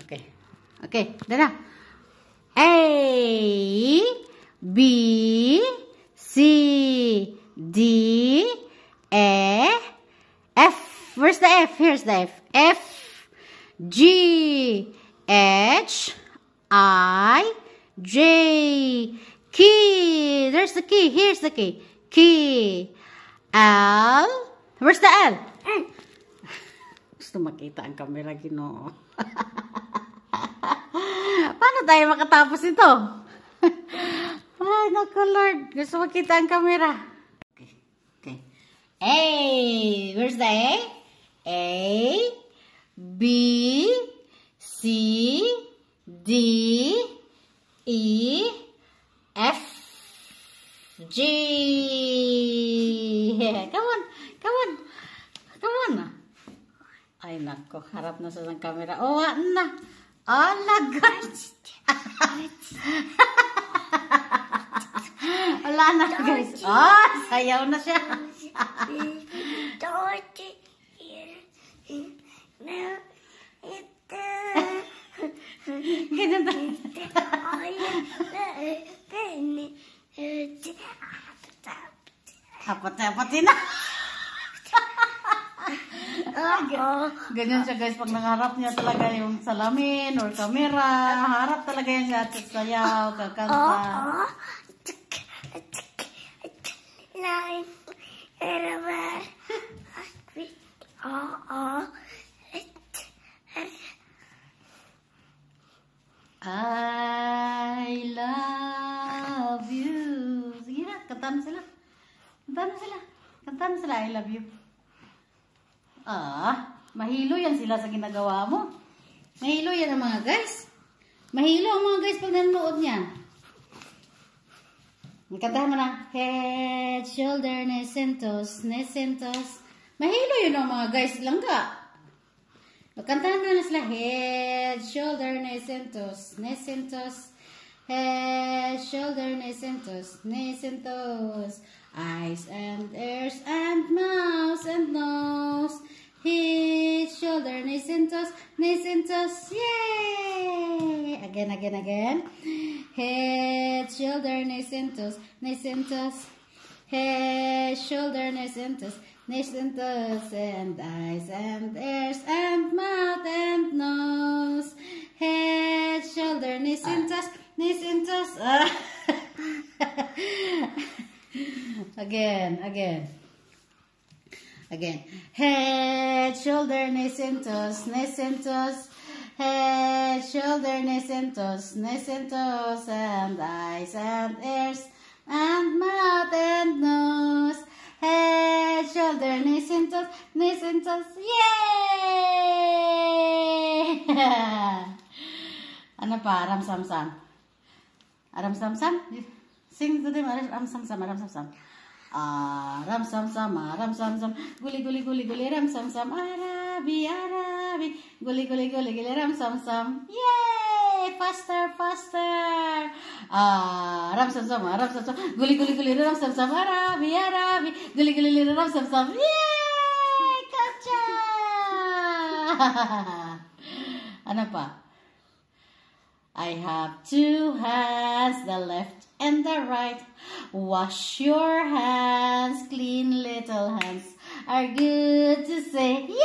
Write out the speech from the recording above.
Okay. Okay, dah. A, B, C, D, E, F. Where's the F? Here's the F. F, G, H, I, J, key. There's the key. Here's the key. Key. L. Where's the L? Gusto makita ang camera, Ginoo. Paano tayo makatapos ito? Ay, naku, Lord. Gusto makita ang camera. Okay. Okay. A. Where's the A? A, B, C, D, E, F, G. Come on. Come on. Come on. Ay, nako. Harap na sa ng camera. Oh, na. Ala, guys. Wala na, guys. Oh, sayaw na siya. Ganyan tayo. Apat-apatin na. Ganyan siya, guys, pag nangarap niya talaga yung salamin or camera, harap talaga yan siya at sayaw, kakanta. I love you. Sige na, kantaan sila. Kantaan sila. Kantaan sila, I love you. Mahilo yan sila sa ginagawa mo. Mahilo yan ang mga guys. Mahilo ang mga guys pag nanonood niyan. Kantahan mo na. Head, shoulder, knees and toes, knees and toes. Mahilo yun ang mga guys langga. Kantahan mo na sila. Head, shoulder, knees and toes, knees and toes. Head, shoulder, knees and toes, knees and toes. Eyes and ears and mouth and nose. Head, shoulder, knees and toes, knees and toes. Yay! Again, again, again. Head, shoulder, knees and toes, knees and toes. Head, shoulder, knees and toes, knees and toes. And eyes and ears and mouth and nose. Head, shoulder, knees and toes, knees and toes. Again, again. Again. Head, shoulder, knees and toes, knees and toes. Head, shoulder, knees and toes, knees and toes. And eyes and ears and mouth and nose. Head, shoulder, knees and toes, knees and toes. Yay! Ano pa? Aram sam sam. Aram sam sam? Sing to them. Aram sam sam. Aram sam sam. Aram sam sam. Aram sam sam. Guli guli guli guli. Aram sam sam. Arabi arabi. Guli guli guli guli. Aram sam sam. Yay! Faster faster. Aram sam sam. Aram sam sam. Guli guli guli. Aram sam sam. Arabi arabi. Guli guli guli. Aram sam sam. Yay! Gotcha! Ano pa? I have two hands, the left and the right. Wash your hands, clean little hands are good to say. Yay!